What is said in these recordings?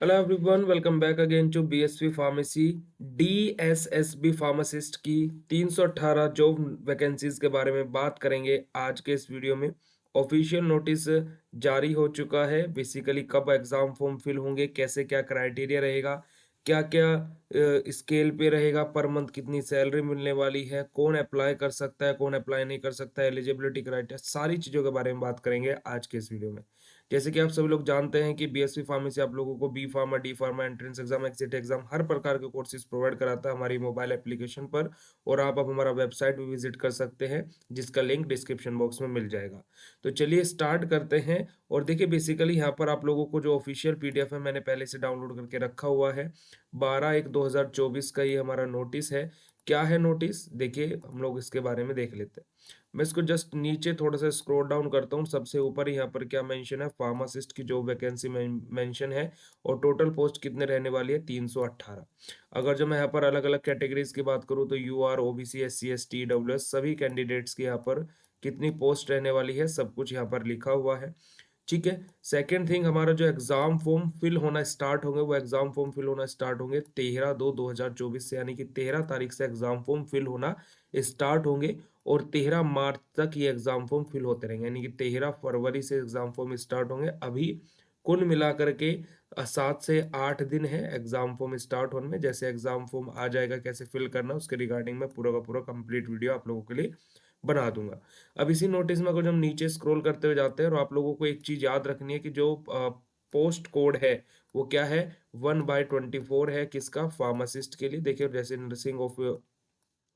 Hello everyone, welcome back again to BSV pharmacy. DSSB pharmacist की 318 job vacancies के बारे में बात करेंगे आज के इस वीडियो में। ऑफिशियल नोटिस जारी हो चुका है। बेसिकली कब एग्जाम फॉर्म फिल होंगे, कैसे क्या क्राइटेरिया रहेगा, क्या क्या स्केल पे रहेगा, पर मंथ कितनी सैलरी मिलने वाली है, कौन अप्लाई कर सकता है, कौन अप्लाई नहीं कर सकता है, एलिजिबिलिटी क्राइटेरिया, सारी चीज़ों के बारे में बात करेंगे आज के इस वीडियो में। जैसे कि आप सभी लोग जानते हैं कि बीएसवी फार्मेसी आप लोगों को B Pharma, D Pharma, entrance exam, exit exam हर प्रकार के कोर्सेज प्रोवाइड कराता है हमारी मोबाइल एप्लीकेशन पर। और आप अब हमारा वेबसाइट भी विजिट कर सकते हैं, जिसका लिंक डिस्क्रिप्शन बॉक्स में मिल जाएगा। तो चलिए स्टार्ट करते हैं। और देखिए बेसिकली यहाँ पर आप लोगों को जो ऑफिशियल पीडीएफ है मैंने पहले से डाउनलोड करके रखा हुआ है। 12/1/2024 का ये हमारा नोटिस है। क्या है नोटिस, देखिए हम लोग इसके बारे में देख लेते हैं। मैं इसको जस्ट नीचे थोड़ा सा स्क्रॉल डाउन करता हूँ। सबसे ऊपर यहाँ पर क्या मेंशन है, फार्मासिस्ट की जॉब वैकेंसी मेंशन है। और टोटल पोस्ट कितने रहने वाली है, 318। अगर जो मैं यहाँ पर अलग अलग कैटेगरीज की बात करूँ तो UR, OBC, SC, ST, EWS सभी कैंडिडेट्स की यहाँ पर कितनी पोस्ट रहने वाली है सब कुछ यहाँ पर लिखा हुआ है। ठीक है। सेकेंड थिंग, हमारा जो एग्जाम फॉर्म फिल होना स्टार्ट होंगे, वो एग्जाम फॉर्म फिल होना स्टार्ट होंगे 13/2/2024 से, यानी कि 13 तारीख से एग्जाम फॉर्म फिल होना स्टार्ट होंगे। और 13 मार्च तक ये एग्जाम फॉर्म फिल होते रहेंगे, यानी कि 13 फरवरी से एग्जाम फॉर्म स्टार्ट होंगे। अभी कुल मिलाकर के 7 से 8 दिन है एग्जाम फॉर्म स्टार्ट होने में। जैसे एग्जाम फॉर्म आ जाएगा, कैसे फिल करना उसके रिगार्डिंग में पूरा का पूरा कंप्लीट वीडियो आप लोगों के लिए बना दूंगा। अब इसी नोटिस में अगर हम नीचे स्क्रॉल करते हुए जाते हैं, और आप लोगों को एक चीज याद रखनी है कि जो पोस्ट कोड है वो क्या है, 1/24 है। किसका, फार्मासिस्ट के लिए। देखिए जैसे नर्सिंग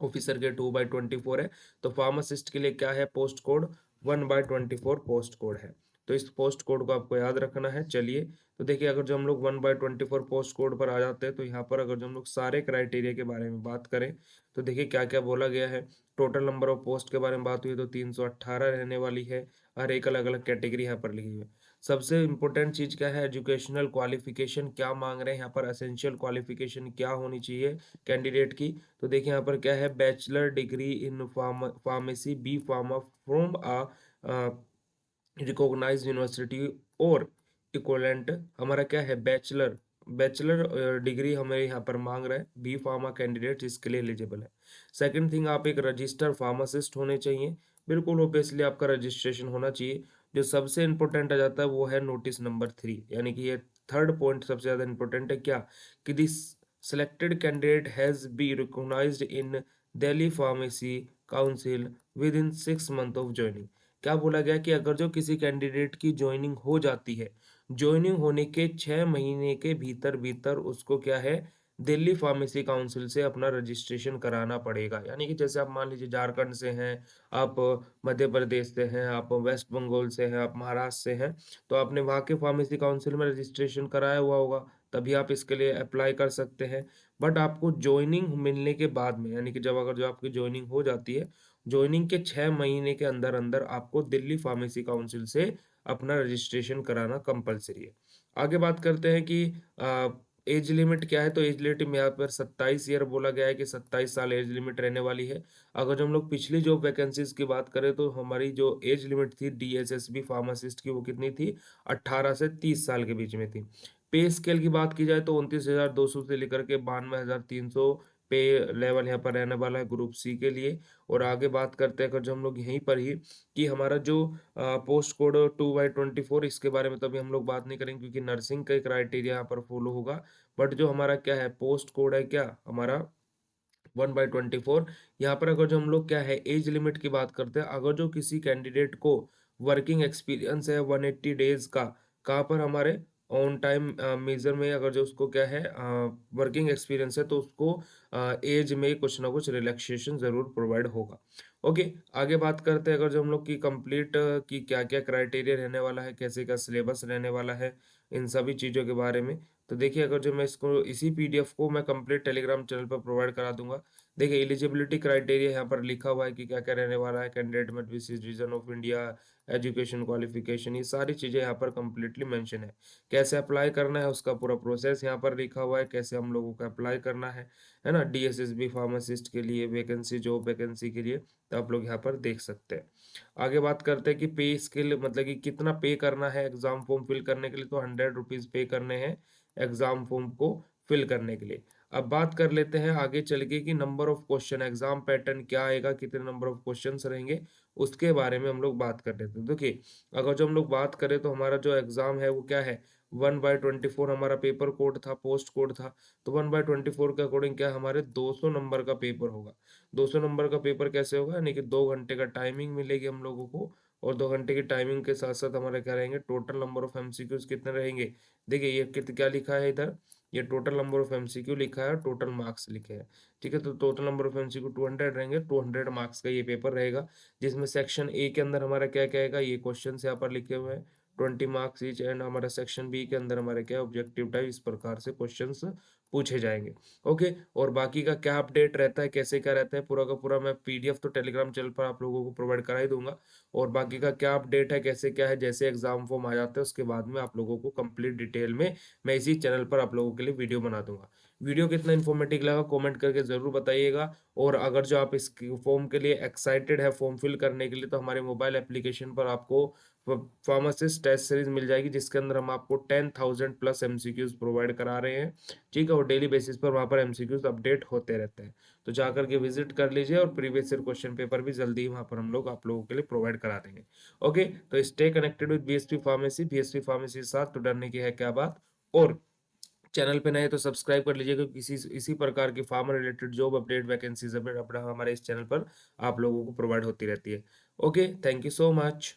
ऑफिसर के 2/24 है, तो फार्मासिस्ट के लिए क्या है, पोस्ट कोड 1/24 पोस्ट कोड है। तो इस पोस्ट कोड को आपको याद रखना है। चलिए, तो देखिए अगर जो हम लोग 1/24 पोस्ट कोड पर आ जाते हैं, तो यहाँ पर अगर जो हम लोग सारे क्राइटेरिया के बारे में बात करें, तो देखिए क्या क्या बोला गया है। टोटल नंबर ऑफ पोस्ट के बारे में बात हुई तो 318 रहने वाली है। हर एक अलग अलग कैटेगरी यहाँ पर लिखी हुई है। सबसे इंपॉर्टेंट चीज क्या है, एजुकेशनल क्वालिफिकेशन क्या मांग रहे हैं यहाँ पर, एसेंशियल क्वालिफिकेशन क्या होनी चाहिए कैंडिडेट की। तो देखिए यहाँ पर क्या है, bachelor degree in pharmacy B pharma from a recognised university और इक्वलेंट। हमारा क्या है, बैचलर बैचलर डिग्री हमें यहाँ पर मांग रहा है बी फार्मा कैंडिडेट, इसके लिए एलिजिबल है। सेकंड थिंग, आप एक रजिस्टर्ड फार्मासिस्ट होने चाहिए। बिल्कुल ओबियसली आपका रजिस्ट्रेशन होना चाहिए। जो सबसे इंपॉर्टेंट आ जाता है वो है नोटिस नंबर 3, यानी कि ये थर्ड पॉइंट सबसे ज्यादा इंपॉर्टेंट है। क्या, कि this selected candidate has been recognized in Delhi Pharmacy Council within 6 months of joining। क्या बोला गया कि अगर जो किसी कैंडिडेट की ज्वाइनिंग हो जाती है, ज्वाइनिंग होने के 6 महीने के भीतर भीतर उसको क्या है, दिल्ली फार्मेसी काउंसिल से अपना रजिस्ट्रेशन कराना पड़ेगा। यानी कि जैसे आप मान लीजिए झारखंड से हैं, आप मध्य प्रदेश से हैं, आप वेस्ट बंगाल से हैं, आप महाराष्ट्र से हैं, तो आपने वहाँ के फार्मेसी काउंसिल में रजिस्ट्रेशन कराया हुआ होगा, तभी आप इसके लिए अप्लाई कर सकते हैं। बट आपको ज्वाइनिंग मिलने के बाद में, यानी कि जब अगर जो आपकी ज्वाइनिंग हो जाती है, ज्वाइनिंग के 6 महीने के अंदर अंदर आपको दिल्ली फार्मेसी काउंसिल से अपना रजिस्ट्रेशन कराना कंपलसरी है। आगे बात करते हैं कि एज लिमिट क्या है। तो एज लिमिट में यहाँ पर 27 ईयर बोला गया है कि 27 साल एज लिमिट रहने वाली है। अगर जो हम लोग पिछली जॉब वैकेंसीज की बात करें, तो हमारी जो एज लिमिट थी डीएसएसबी फार्मासिस्ट की, वो कितनी थी, 18 से 30 साल के बीच में थी। पे स्केल की बात की जाए तो 29,200 से लेकर के 92,300 पे लेवल यहाँ पर रहने वाला है ग्रुप सी के लिए। और आगे बात करते हैं अगर जो हम लोग यहीं पर ही, कि हमारा जो पोस्ट कोड 2/24, इसके बारे में तो अभी हम लोग बात नहीं करेंगे क्योंकि नर्सिंग का क्राइटेरिया यहाँ पर फॉलो होगा। बट जो हमारा क्या है, पोस्ट कोड है क्या हमारा 1/24। यहाँ पर अगर जो हम लोग क्या है, एज लिमिट की बात करते हैं, अगर जो किसी कैंडिडेट को वर्किंग एक्सपीरियंस है 180 डेज का, कहाँ पर हमारे ऑन टाइम मेजर में, अगर जो उसको क्या है वर्किंग एक्सपीरियंस है, तो उसको एज में कुछ ना कुछ रिलैक्सेशन जरूर प्रोवाइड होगा। ओके, आगे बात करते हैं अगर जो हम लोग की कंप्लीट की क्या क्या क्राइटेरिया रहने वाला है, कैसे का सिलेबस रहने वाला है, इन सभी चीज़ों के बारे में। तो देखिए अगर जो मैं इसको इसी पीडीएफ को मैं कंप्लीट टेलीग्राम चैनल पर प्रोवाइड करा दूंगा। देखिए एलिजिबिलिटी क्राइटेरिया यहाँ पर लिखा हुआ है कि क्या क्या रहने वाला है, candidate must be citizen of India, education qualification, ये सारी चीज़ें यहाँ पर कंप्लीटली मेंशन है। कैसे अप्लाई करना है उसका पूरा प्रोसेस यहाँ पर लिखा हुआ है, कैसे हम लोगों को अप्लाई करना है ना, डीएसएसबी फार्मासिस्ट के लिए वैकेंसी, जॉब वैकेंसी के लिए, तो आप लोग यहाँ पर देख सकते हैं। आगे बात करते हैं कि पे स्केल, मतलब कि कितना पे करना है एग्जाम फॉर्म फिल करने के लिए। तो 100 रुपीज़ पे करने हैं एग्जाम फॉर्म को फिल करने के लिए। अब बात कर लेते हैं आगे चल के कि number of question, exam pattern क्या आएगा, कितने नंबर ऑफ क्वेश्चंस रहेंगे, उसके बारे में हम लोग बात कर लेते हैं। देखिए, अगर जो हम लोग बात करें तो हमारा जो एग्जाम है वो क्या है, 1/24 हमारा पेपर कोड था, पोस्ट कोड था। तो 1/24 के अकॉर्डिंग क्या हमारे 200 नंबर का पेपर होगा। 200 नंबर का पेपर कैसे होगा, यानी कि 2 घंटे का टाइमिंग मिलेगी हम लोगों को, और 2 घंटे की टाइमिंग के साथ साथ हमारे क्या रहेंगे, टोटल नंबर ऑफ एमसीक्यूज कितने रहेंगे। देखिए ये क्या लिखा है इधर, ये टोटल नंबर ऑफ एमसीक्यू लिखा है, टोटल मार्क्स लिखे हैं। ठीक है, तो टोटल नंबर ऑफ एमसीक्यू 200 रहेंगे, 200 मार्क्स का ये पेपर रहेगा, जिसमें सेक्शन ए के अंदर हमारा क्या क्या आएगा, ये क्वेश्चन यहाँ पर लिखे हुए हैं, 20 मार्क्स ईच, एंड हमारा सेक्शन बी के अंदर हमारे क्या ऑब्जेक्टिव टाइप इस प्रकार से क्वेश्चंस पूछे जाएंगे। ओके, और बाकी का क्या अपडेट रहता है, कैसे क्या रहता है, पूरा का पूरा मैं पीडीएफ तो टेलीग्राम चैनल पर आप लोगों को प्रोवाइड करा ही दूंगा, और बाकी का क्या अपडेट है, कैसे क्या है, जैसे एग्जाम फॉर्म आ जाता है उसके बाद में आप लोगों को कंप्लीट डिटेल में मैं इसी चैनल पर आप लोगों के लिए वीडियो बना दूंगा। वीडियो कितना इन्फॉर्मेटिव लगा कमेंट करके जरूर बताइएगा, और अगर जो आप इस फॉर्म के लिए एक्साइटेड है फॉर्म फिल करने के लिए, तो हमारे मोबाइल एप्लीकेशन पर आपको फार्मासिस्ट टेस्ट सीरीज मिल जाएगी, जिसके अंदर हम आपको 10,000 प्लस एमसीक्यूज प्रोवाइड करा रहे हैं। ठीक है, और डेली बेसिस पर वहाँ पर एमसीक्यूज अपडेट होते रहते हैं, तो जाकर के विजिट कर लीजिए, और प्रीवियस ईयर क्वेश्चन पेपर भी जल्दी ही वहाँ पर हम लोग आप लोगों के लिए प्रोवाइड करा देंगे। ओके, तो stay connected with BSP pharmacy, BSP pharmacy के साथ तो डरने की है क्या बात। और चैनल पे नए तो सब्सक्राइब कर लीजिए, क्योंकि इसी प्रकार की farmer related job update, vacancies update अपना हमारे इस चैनल पर आप लोगों को प्रोवाइड होती रहती है। Okay, thank you so much.